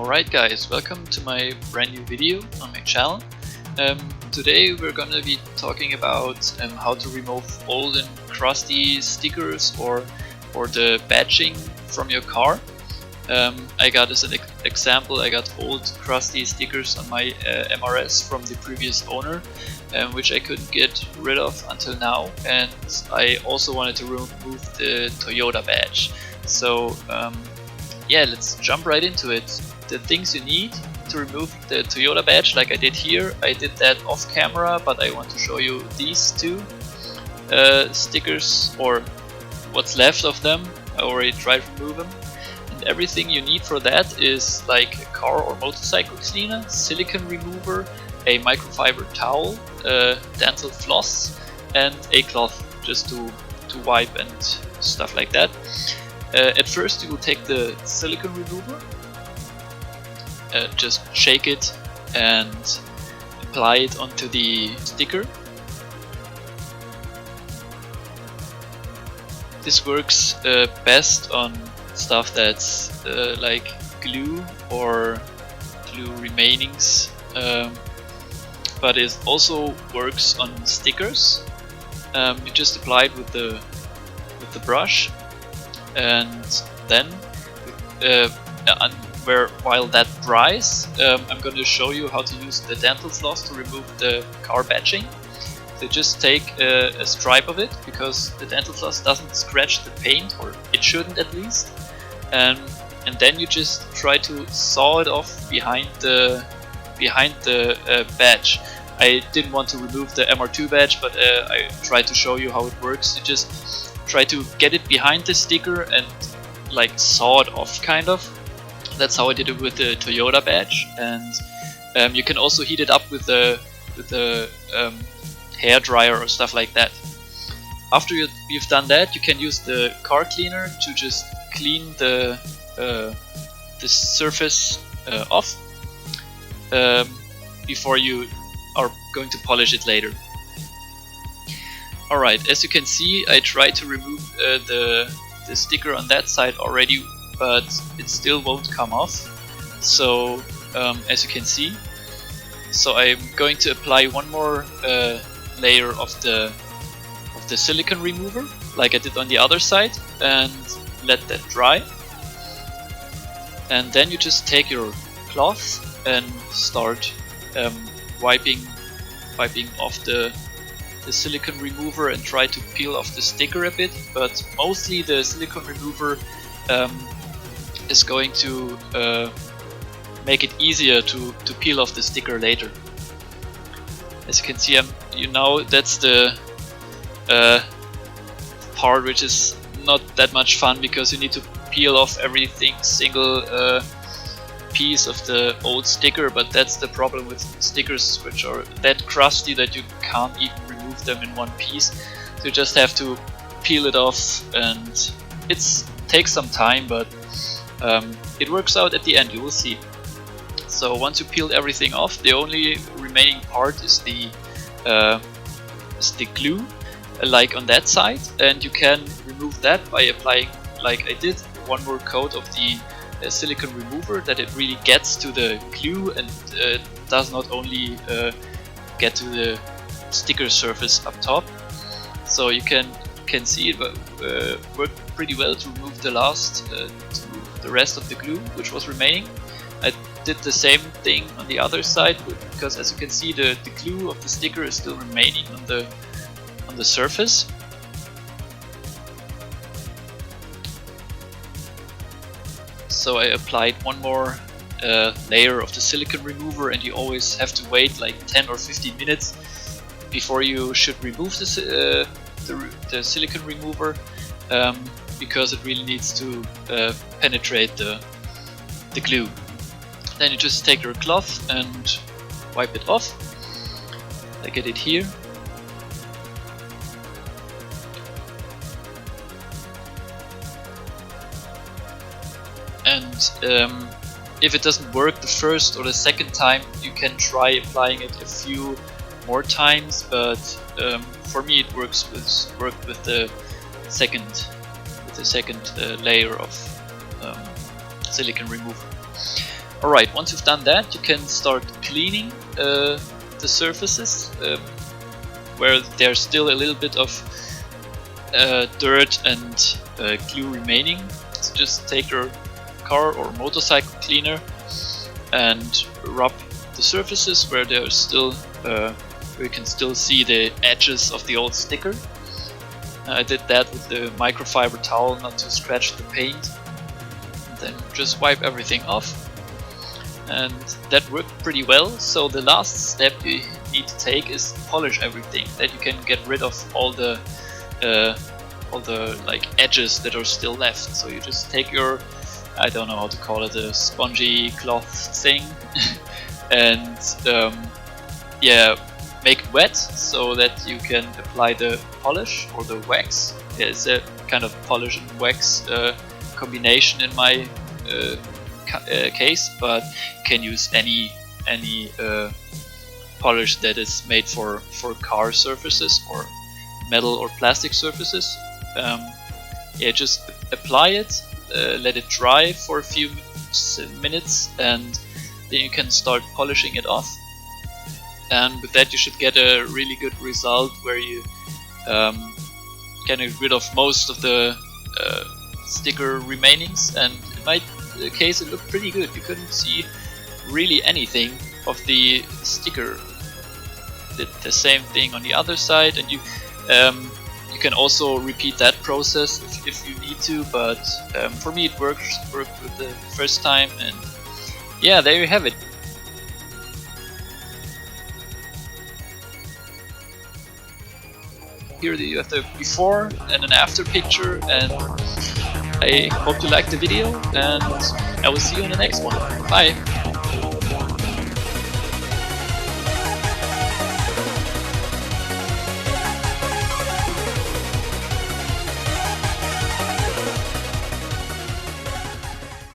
Alright guys, welcome to my brand new video on my channel. Today we're gonna be talking about how to remove old and crusty stickers or the badging from your car. I got as an example, I got old crusty stickers on my MRS from the previous owner, which I couldn't get rid of until now, and I also wanted to remove the Toyota badge. So yeah, let's jump right into it. The things you need to remove the Toyota badge, like I did here, I did that off camera, but I want to show you these two stickers, or what's left of them. I already tried to remove them. And everything you need for that is like a car or motorcycle cleaner, silicone remover, a microfiber towel, dental floss, and a cloth just to wipe and stuff like that. At first you will take the silicone remover, just shake it and apply it onto the sticker. This works best on stuff that's like glue or glue remainings, but it also works on stickers. You just apply it with the brush, and then while that dries, I'm going to show you how to use the dental floss to remove the car badging. So just take a stripe of it, because the dental floss doesn't scratch the paint, or it shouldn't at least, and then you just try to saw it off behind the badge. I didn't want to remove the MR2 badge, but I tried to show you how it works. You just try to get it behind the sticker and like saw it off, kind of. That's how I did it with the Toyota badge, and you can also heat it up with the hair dryer or stuff like that. After you've done that, you can use the car cleaner to just clean the surface off before you are going to polish it later. Alright, as you can see, I tried to remove the sticker on that side already, but it still won't come off. So as you can see, so I'm going to apply one more layer of the silicone remover, like I did on the other side, and let that dry. And then you just take your cloth and start wiping off the silicone remover and try to peel off the sticker a bit, but mostly the silicone remover is going to make it easier to peel off the sticker later. As you can see, that's the part which is not that much fun, because you need to peel off single piece of the old sticker, but that's the problem with stickers which are that crusty that you can't even remove them in one piece. So you just have to peel it off, and it takes some time, but it works out at the end, you will see. So once you peeled everything off, the only remaining part is the glue, like on that side, and you can remove that by applying, like I did, one more coat of the silicone remover, that it really gets to the glue and does not only get to the sticker surface up top. So you can see it worked pretty well to remove the rest of the glue which was remaining. I did the same thing on the other side, because as you can see, the glue of the sticker is still remaining on the surface. So I applied one more layer of the silicone remover, and you always have to wait like 10 or 15 minutes before you should remove the silicone remover, because it really needs to penetrate the glue. Then you just take your cloth and wipe it off, like I did here. And if it doesn't work the first or the second time, you can try applying it a few more times, but for me it worked with the second layer of silicone remover. Alright, once you've done that, you can start cleaning the surfaces where there's still a little bit of dirt and glue remaining. So just take your car or motorcycle cleaner and rub the surfaces where there's still where you can still see the edges of the old sticker. I did that with the microfiber towel not to scratch the paint. And then just wipe everything off. And that worked pretty well. So the last step you need to take is polish everything, that you can get rid of all the like edges that are still left. So you just take your, I don't know how to call it, a spongy cloth thing and yeah, make it wet so that you can apply the polish or the wax. Yeah, it's a kind of polish and wax combination in my case, but you can use any polish that is made for car surfaces or metal or plastic surfaces. Yeah, just apply it, let it dry for a few minutes, and then you can start polishing it off. And with that you should get a really good result where you can get rid of most of the sticker remainings, and in my case it looked pretty good. You couldn't see really anything of the sticker. Did the same thing on the other side, and you can also repeat that process if you need to, but for me it worked with the first time, and yeah, there you have it. Here you have the before and an after picture, and I hope you liked the video, and I will see you in the next one. Bye!